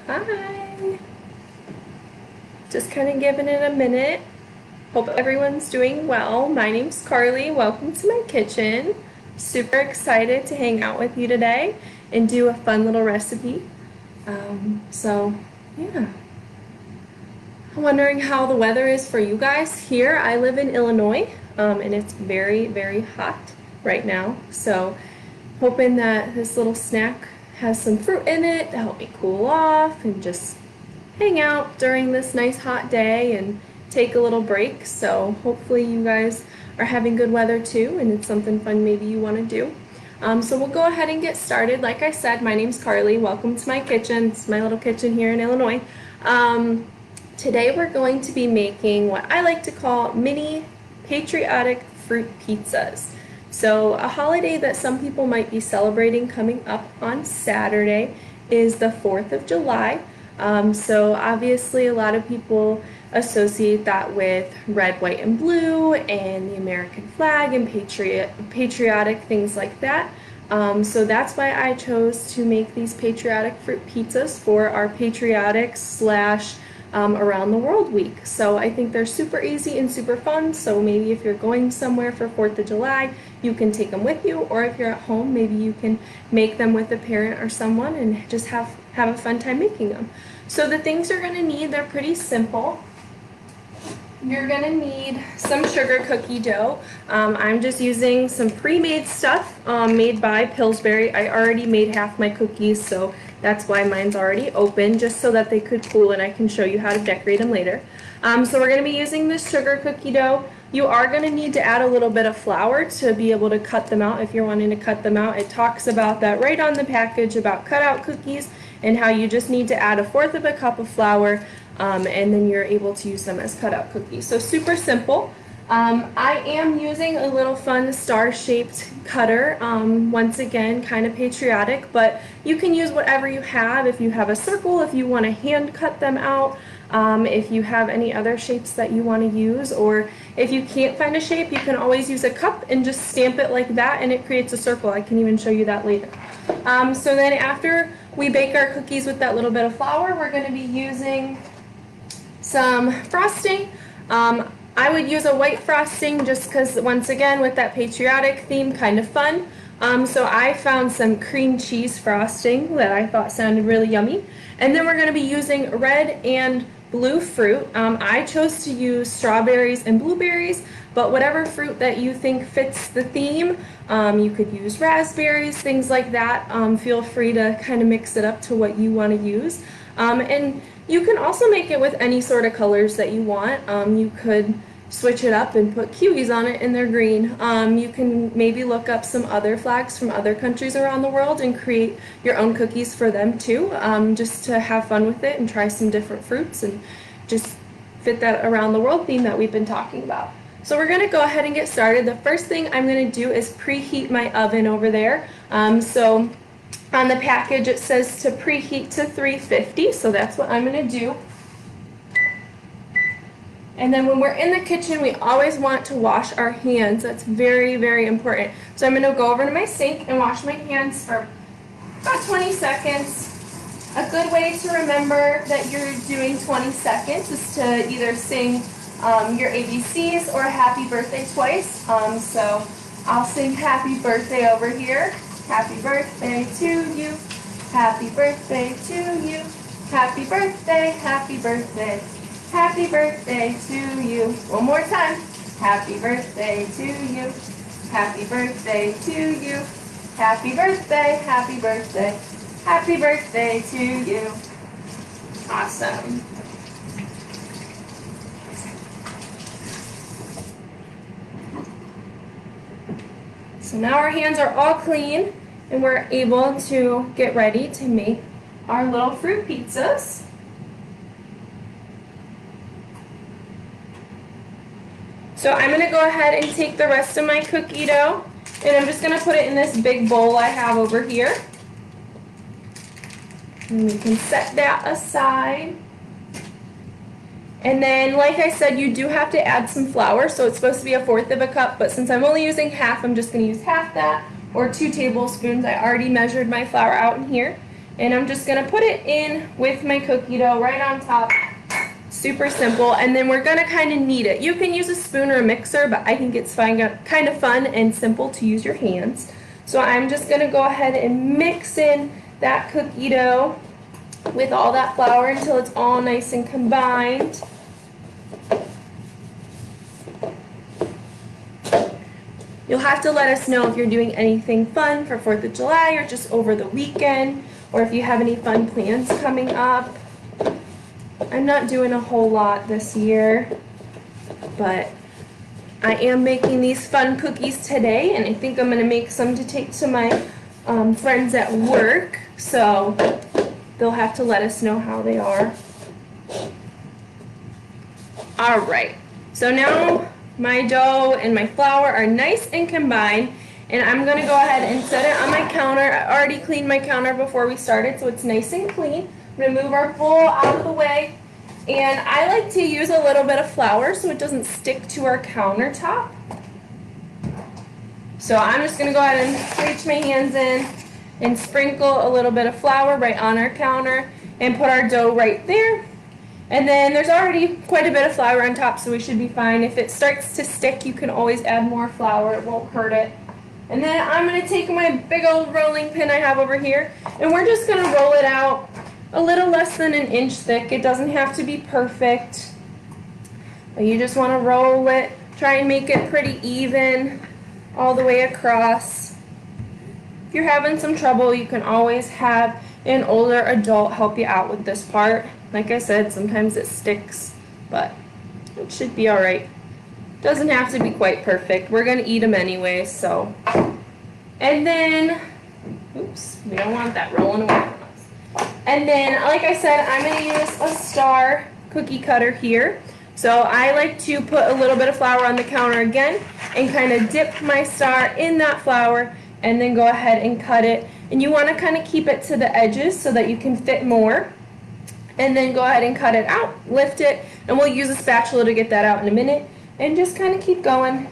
Hi. Just kind of giving it a minute. Hope everyone's doing well. My name's Carly. Welcome to my kitchen. Super excited to hang out with you today and do a fun little recipe. Yeah. I'm wondering how the weather is for you guys. Here, I live in Illinois, and it's very, very hot right now. So, hoping that this little snack has some fruit in it to help me cool off and just hang out during this nice hot day and take a little break. So hopefully you guys are having good weather too, and it's something fun maybe you want to do. So we'll go ahead and get started. Like I said, my name's Carly. Welcome to my kitchen. It's my little kitchen here in Illinois. Today we're going to be making what I like to call mini patriotic fruit pizzas. So a holiday that some people might be celebrating coming up on Saturday is the 4th of July. So obviously a lot of people associate that with red, white, and blue and the American flag and patriotic things like that. So that's why I chose to make these patriotic fruit pizzas for our patriotic slash around the world week. So I think they're super easy and super fun. So maybe if you're going somewhere for 4th of July, you can take them with you, or if you're at home, maybe you can make them with a parent or someone and just have a fun time making them. So the things you're going to need, they're pretty simple. You're going to need some sugar cookie dough. I'm just using some pre-made stuff made by Pillsbury. I already made half my cookies, so that's why mine's already open, just so that they could cool and I can show you how to decorate them later. So we're going to be using this sugar cookie dough. You are going to need to add a little bit of flour to be able to cut them out if you're wanting to cut them out. It talks about that right on the package about cutout cookies and how you just need to add 1/4 of a cup of flour and then you're able to use them as cutout cookies. So super simple. I am using a little fun star-shaped cutter, once again kind of patriotic, but you can use whatever you have. If you have a circle, if you want to hand cut them out, if you have any other shapes that you want to use, or if you can't find a shape, you can always use a cup and just stamp it like that and it creates a circle. I can even show you that later. So then after we bake our cookies with that little bit of flour, we're going to be using some frosting. I would use a white frosting just because, once again, with that patriotic theme, kind of fun. So I found some cream cheese frosting that I thought sounded really yummy. And then we're going to be using red and blue fruit. I chose to use strawberries and blueberries, but whatever fruit that you think fits the theme, you could use raspberries, things like that. Feel free to kind of mix it up to what you want to use. And you can also make it with any sort of colors that you want. You could switch it up and put kiwis on it and they're green. You can maybe look up some other flags from other countries around the world and create your own cookies for them too, just to have fun with it and try some different fruits and just fit that around the world theme that we've been talking about. So we're going to go ahead and get started. The first thing I'm going to do is preheat my oven over there. So on the package it says to preheat to 350, so that's what I'm going to do. And then when we're in the kitchen, we always want to wash our hands. That's very, very important. So I'm going to go over to my sink and wash my hands for about 20 seconds. A good way to remember that you're doing 20 seconds is to either sing your ABCs or happy birthday twice. So I'll sing happy birthday over here. Happy birthday to you. Happy birthday to you. Happy birthday, happy birthday. Happy birthday to you. One more time. Happy birthday to you. Happy birthday to you. Happy birthday, happy birthday. Happy birthday to you. Awesome. So now our hands are all clean and we're able to get ready to make our little fruit pizzas. So I'm going to go ahead and take the rest of my cookie dough and I'm just going to put it in this big bowl I have over here. And we can set that aside. And then, like I said, you do have to add some flour, so it's supposed to be 1/4 of a cup, but since I'm only using half, I'm just going to use half that, or 2 tablespoons. I already measured my flour out in here. And I'm just gonna put it in with my cookie dough right on top. Super simple. And then we're gonna kind of knead it. You can use a spoon or a mixer, but I think it's kind of fun and simple to use your hands. So I'm just gonna go ahead and mix in that cookie dough with all that flour until it's all nice and combined. You'll have to let us know if you're doing anything fun for 4th of July or just over the weekend, or if you have any fun plans coming up. I'm not doing a whole lot this year, but I am making these fun cookies today, and I think I'm going to make some to take to my friends at work, so they'll have to let us know how they are. All right, so now my dough and my flour are nice and combined, and I'm going to go ahead and set it on my counter. I already cleaned my counter before we started, so it's nice and clean. I'm going to move our bowl out of the way, and I like to use a little bit of flour so it doesn't stick to our countertop. So I'm just going to go ahead and reach my hands in and sprinkle a little bit of flour right on our counter and put our dough right there. And then there's already quite a bit of flour on top, so we should be fine. If it starts to stick, you can always add more flour. It won't hurt it. And then I'm going to take my big old rolling pin I have over here, and we're just going to roll it out a little less than an inch thick. It doesn't have to be perfect, but you just want to roll it. Try and make it pretty even all the way across. If you're having some trouble, you can always have an older adult help you out with this part. Like I said, sometimes it sticks, but it should be all right. Doesn't have to be quite perfect. We're going to eat them anyway, so. And then, oops, we don't want that rolling away from us. And then, like I said, I'm going to use a star cookie cutter here. So I like to put a little bit of flour on the counter again and kind of dip my star in that flour and then go ahead and cut it. And you want to kind of keep it to the edges so that you can fit more. And then go ahead and cut it out, lift it, and we'll use a spatula to get that out in a minute. And just kind of keep going.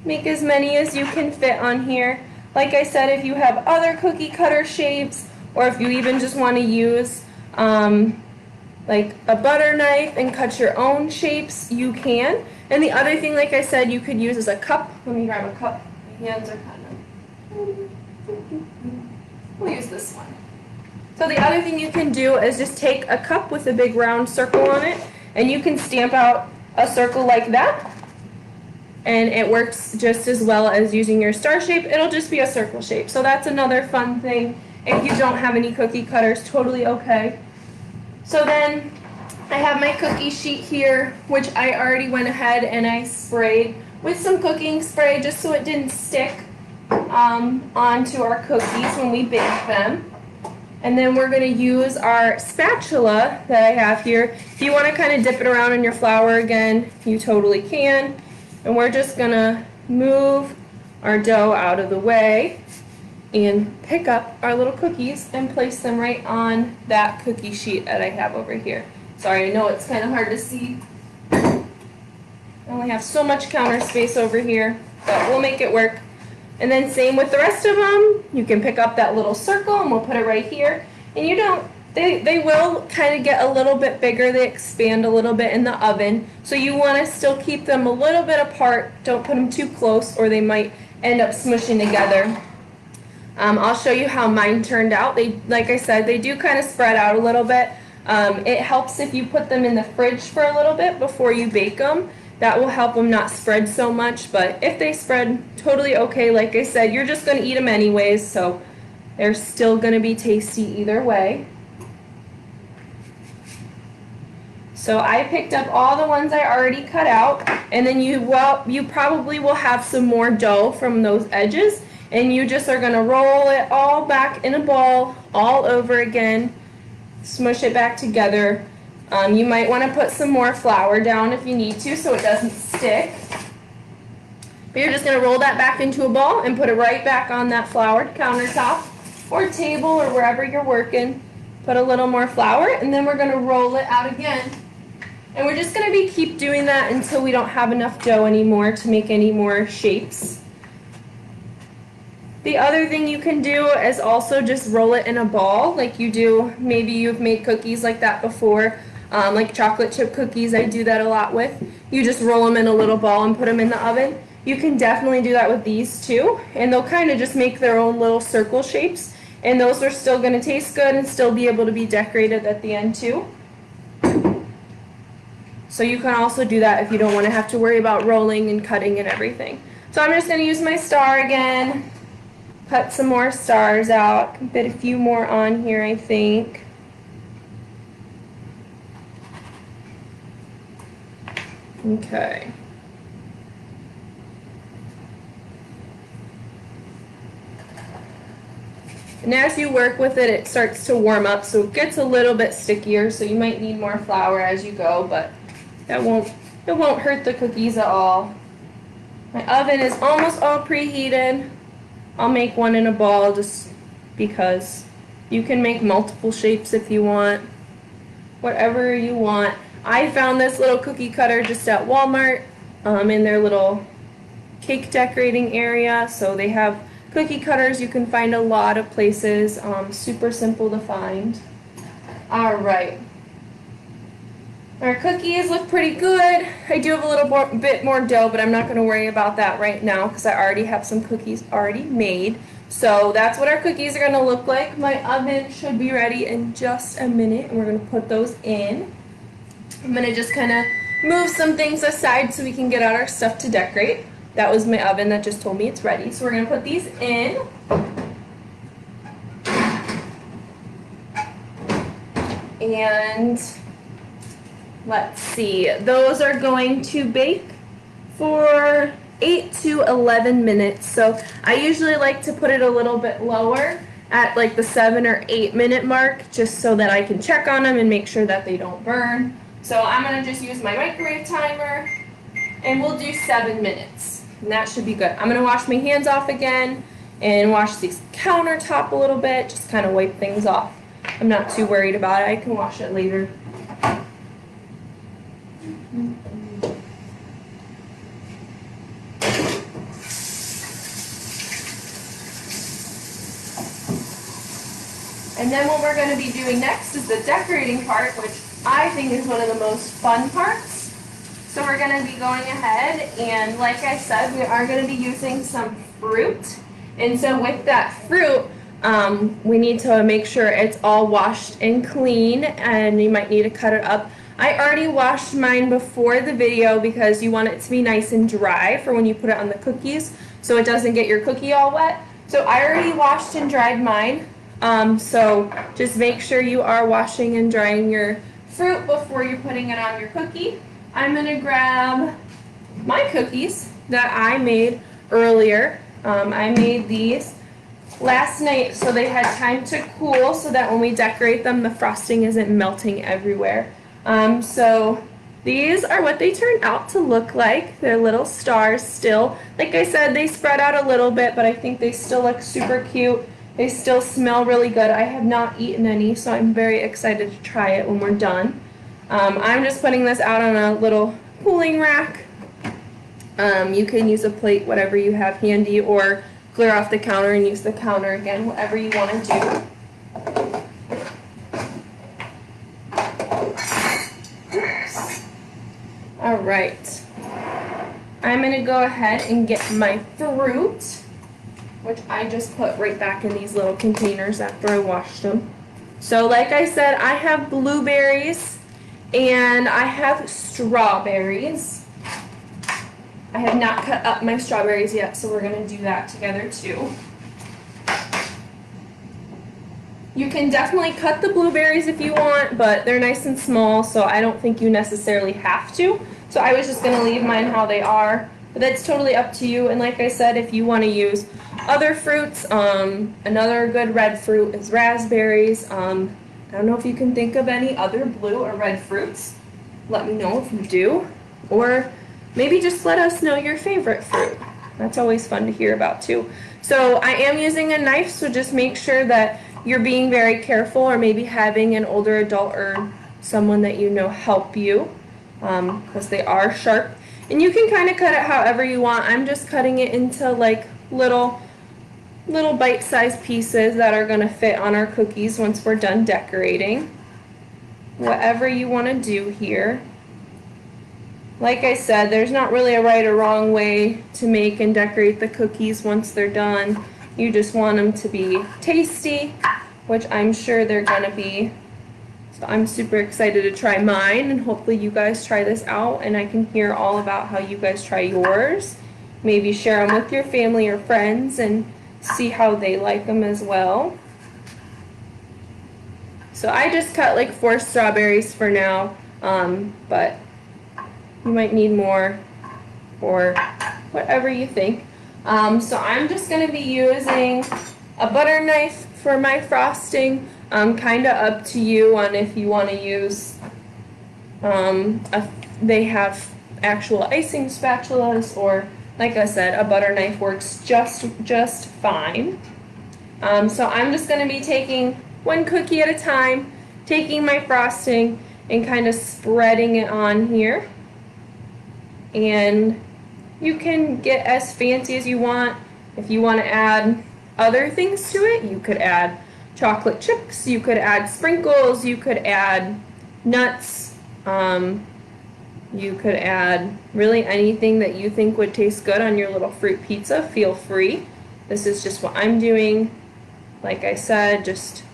Make as many as you can fit on here. Like I said, if you have other cookie cutter shapes, or if you even just want to use like a butter knife and cut your own shapes, you can. And the other thing, like I said, you could use is a cup. Let me grab a cup. My hands are kind of... We'll use this one. So the other thing you can do is just take a cup with a big round circle on it, and you can stamp out a circle like that, and it works just as well as using your star shape. It'll just be a circle shape. So that's another fun thing. If you don't have any cookie cutters, totally okay. So then I have my cookie sheet here, which I already went ahead and I sprayed with some cooking spray just so it didn't stick onto our cookies when we bake them. And then we're going to use our spatula that I have here. If you want to kind of dip it around in your flour again, you totally can. And we're just going to move our dough out of the way and pick up our little cookies and place them right on that cookie sheet that I have over here. Sorry, I know it's kind of hard to see. I only have so much counter space over here, but we'll make it work. And then same with the rest of them. You can pick up that little circle and we'll put it right here. And you don't, they will kind of get a little bit bigger. They expand a little bit in the oven. So you want to still keep them a little bit apart. Don't put them too close or they might end up smushing together. I'll show you how mine turned out. They, like I said, they do kind of spread out a little bit. It helps if you put them in the fridge for a little bit before you bake them. That will help them not spread so much, but if they spread, totally okay. Like I said, you're just going to eat them anyways, so they're still going to be tasty either way. So I picked up all the ones I already cut out, and then you probably will have some more dough from those edges, and you just are going to roll it all back in a ball all over again, smush it back together. You might want to put some more flour down if you need to so it doesn't stick. But you're just going to roll that back into a ball and put it right back on that floured countertop or table or wherever you're working. Put a little more flour, and then we're going to roll it out again. And we're just going to keep doing that until we don't have enough dough anymore to make any more shapes. The other thing you can do is also just roll it in a ball like you do. Maybe you've made cookies like that before, like chocolate chip cookies. I do that a lot with. You just roll them in a little ball and put them in the oven. You can definitely do that with these too, and they'll kind of just make their own little circle shapes, and those are still going to taste good and still be able to be decorated at the end too. So you can also do that if you don't want to have to worry about rolling and cutting and everything. So I'm just going to use my star again. Cut some more stars out. Fit a few more on here, I think. Okay. And as you work with it, it starts to warm up, so it gets a little bit stickier, so you might need more flour as you go, but it won't hurt the cookies at all. My oven is almost all preheated. I'll make one in a ball just because. You can make multiple shapes if you want, whatever you want. I found this little cookie cutter just at Walmart in their little cake decorating area. So they have cookie cutters you can find a lot of places, super simple to find. All right. Our cookies look pretty good. I do have a little bit more dough, but I'm not going to worry about that right now because I already have some cookies already made. So that's what our cookies are going to look like. My oven should be ready in just a minute, and we're going to put those in. I'm going to just kind of move some things aside so we can get out our stuff to decorate. That was my oven that just told me it's ready. So we're going to put these in. And let's see, those are going to bake for 8 to 11 minutes. So I usually like to put it a little bit lower at like the 7 or 8 minute mark, just so that I can check on them and make sure that they don't burn. So I'm going to just use my microwave timer, and we'll do 7 minutes, and that should be good. I'm going to wash my hands off again and wash this countertop a little bit, just kind of wipe things off. I'm not too worried about it. I can wash it later. And then what we're going to be doing next is the decorating part, which I think is one of the most fun parts. So we're going to be going ahead, and like I said, we are going to be using some fruit. And so with that fruit, we need to make sure it's all washed and clean, and you might need to cut it up. I already washed mine before the video because you want it to be nice and dry for when you put it on the cookies so it doesn't get your cookie all wet. So I already washed and dried mine. So just make sure you are washing and drying your fruit before you're putting it on your cookie. I'm going to grab my cookies that I made earlier. I made these last night so they had time to cool so that when we decorate them the frosting isn't melting everywhere. So these are what they turn out to look like. They're little stars still. Like I said, they spread out a little bit, but I think they still look super cute. They still smell really good. I have not eaten any, so I'm very excited to try it when we're done. I'm just putting this out on a little cooling rack. You can use a plate, whatever you have handy, or clear off the counter and use the counter again, whatever you want to do. Oops. All right. I'm going to go ahead and get my fruit, which I just put right back in these little containers after I washed them. So like I said, I have blueberries and I have strawberries. I have not cut up my strawberries yet, so we're going to do that together too. You can definitely cut the blueberries if you want, but they're nice and small, so I don't think you necessarily have to. So I was just going to leave mine how they are, but that's totally up to you. And like I said, if you want to use other fruits, another good red fruit is raspberries. I don't know if you can think of any other blue or red fruits. Let me know if you do. Or maybe just let us know your favorite fruit. That's always fun to hear about too. So I am using a knife, so just make sure that you're being very careful, or maybe having an older adult or someone that you know help you, because they are sharp. And you can kind of cut it however you want. I'm just cutting it into like little little bite-sized pieces that are going to fit on our cookies once we're done decorating. Whatever you want to do here. Like I said, there's not really a right or wrong way to make and decorate the cookies once they're done. You just want them to be tasty, which I'm sure they're going to be. So I'm super excited to try mine, and hopefully you guys try this out and I can hear all about how you guys try yours. Maybe share them with your family or friends and see how they like them as well. So I just cut like 4 strawberries for now, but you might need more or whatever you think. So I'm just going to be using a butter knife for my frosting. Kind of up to you on if you want to use, they have actual icing spatulas, or like I said, a butter knife works just fine. So I'm just going to be taking one cookie at a time, taking my frosting and kind of spreading it on here. And you can get as fancy as you want. If you want to add other things to it, you could add chocolate chips, you could add sprinkles, you could add nuts, you could add really anything that you think would taste good on your little fruit pizza. Feel free. This is just what I'm doing. Like I said, just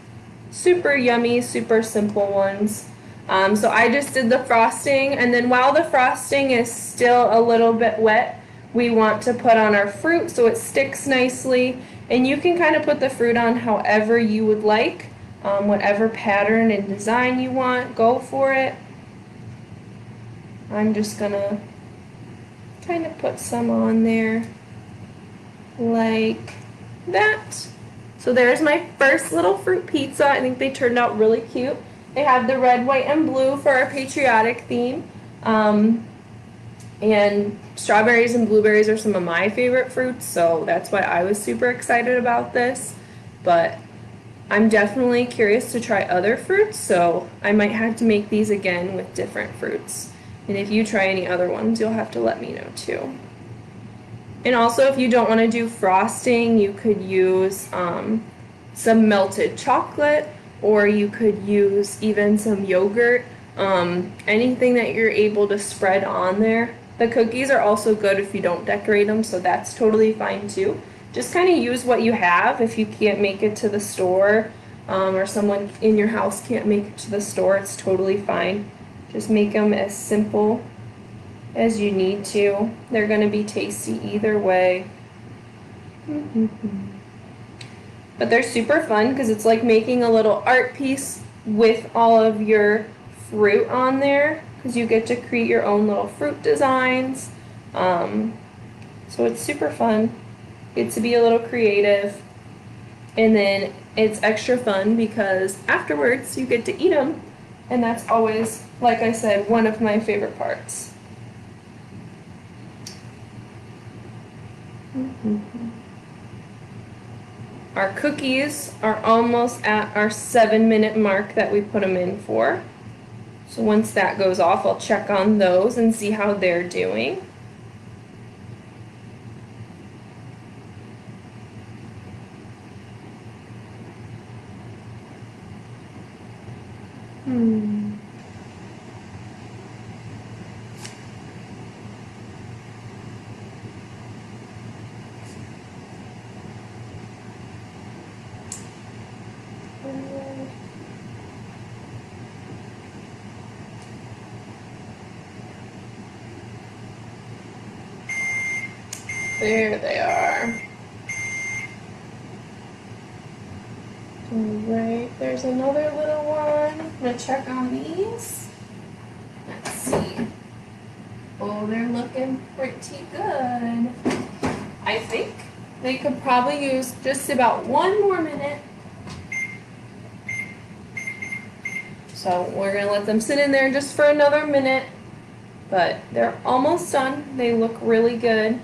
super yummy, super simple ones. So I just did the frosting, and then while the frosting is still a little bit wet, we want to put on our fruit so it sticks nicely. And you can kind of put the fruit on however you would like, whatever pattern and design you want, go for it. I'm just gonna kind of put some on there like that. So there's my first little fruit pizza. I think they turned out really cute. They have the red, white, and blue for our patriotic theme. And strawberries and blueberries are some of my favorite fruits, so that's why I was super excited about this. But I'm definitely curious to try other fruits, so I might have to make these again with different fruits. And if you try any other ones, you'll have to let me know too. And also, if you don't want to do frosting, you could use some melted chocolate, or you could use even some yogurt, anything that you're able to spread on there. The cookies are also good if you don't decorate them, so that's totally fine too. Just kind of use what you have. If you can't make it to the store, or someone in your house can't make it to the store, it's totally fine. Just make them as simple as you need to. They're going to be tasty either way. But they're super fun because it's like making a little art piece with all of your fruit on there, because you get to create your own little fruit designs. So it's super fun. Get to be a little creative. And then it's extra fun because afterwards you get to eat them. And that's always, like I said, one of my favorite parts. Our cookies are almost at our 7-minute mark that we put them in for. So once that goes off, I'll check on those and see how they're doing. There they are. Alright, there's another little one. I'm gonna check on these. Let's see. Oh, they're looking pretty good. I think they could probably use just about 1 more minute. So we're gonna let them sit in there just for another minute. But they're almost done. They look really good.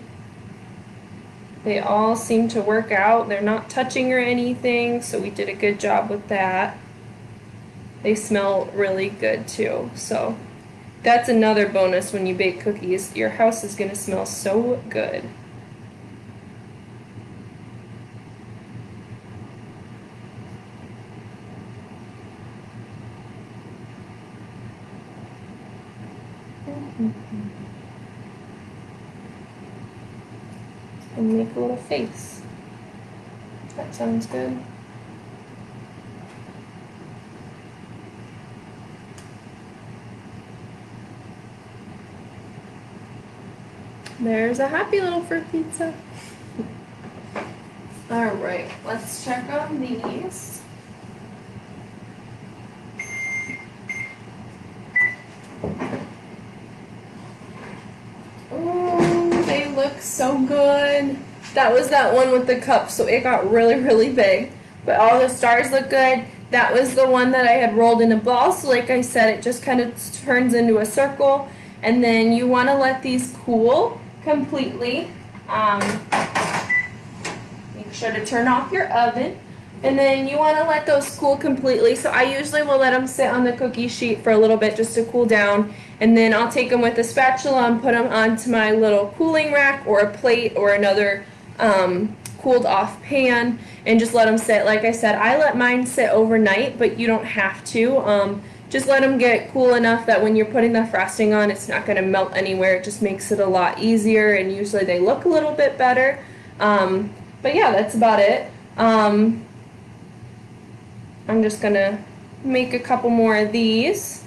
They all seem to work out. They're not touching or anything, so we did a good job with that. They smell really good too, so that's another bonus when you bake cookies. Your house is going to smell so good. And make a little face. That sounds good. There's a happy little fruit pizza. All right, let's check on these. Oh, they look so good. That was that one with the cup, so it got really, really big. But all the stars look good. That was the one that I had rolled in a ball, so like I said, it just kind of turns into a circle. And then you want to let these cool completely. Make sure to turn off your oven. And then you want to let those cool completely. So I usually will let them sit on the cookie sheet for a little bit just to cool down. And then I'll take them with a spatula and put them onto my little cooling rack or a plate or another cooled off pan and just let them sit. Like I said, I let mine sit overnight, but you don't have to. Just let them get cool enough that when you're putting the frosting on, it's not going to melt anywhere. It just makes it a lot easier, and usually they look a little bit better. But yeah, that's about it. I'm just going to make a couple more of these.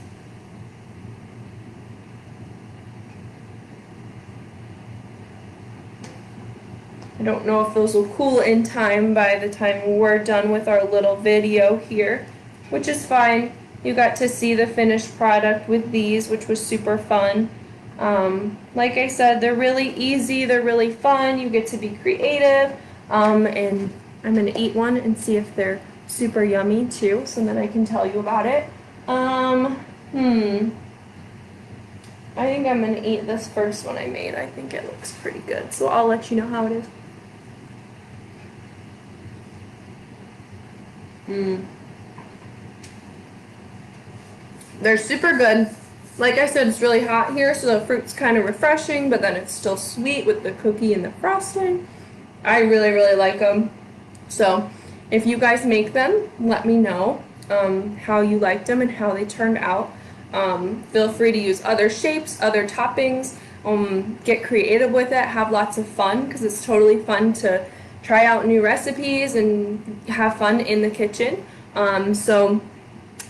I don't know if those will cool in time by the time we're done with our little video here, which is fine. You got to see the finished product with these, which was super fun. Like I said, they're really easy, they're really fun, you get to be creative, and I'm going to eat one and see if they're super yummy too, so that I can tell you about it. I think I'm going to eat this first one I made. I think it looks pretty good, so I'll let you know how it is. They're super good. Like I said, it's really hot here, so the fruit's kind of refreshing, but then it's still sweet with the cookie and the frosting. I really, really like them. So if you guys make them, let me know how you liked them and how they turned out. Feel free to use other shapes, other toppings, get creative with it, have lots of fun, because it's totally fun to try out new recipes and have fun in the kitchen. So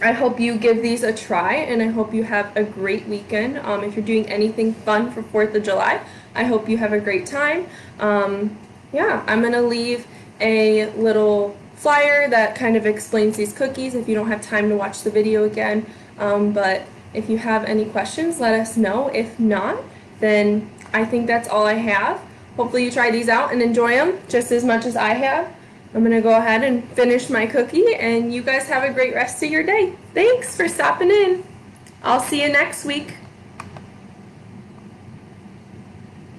I hope you give these a try, and I hope you have a great weekend. If you're doing anything fun for 4th of July, I hope you have a great time. Yeah, I'm going to leave a little flyer that kind of explains these cookies if you don't have time to watch the video again. But if you have any questions, let us know. If not, then I think that's all I have. Hopefully you try these out and enjoy them just as much as I have. I'm going to go ahead and finish my cookie, and you guys have a great rest of your day. Thanks for stopping in. I'll see you next week.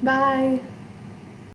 Bye.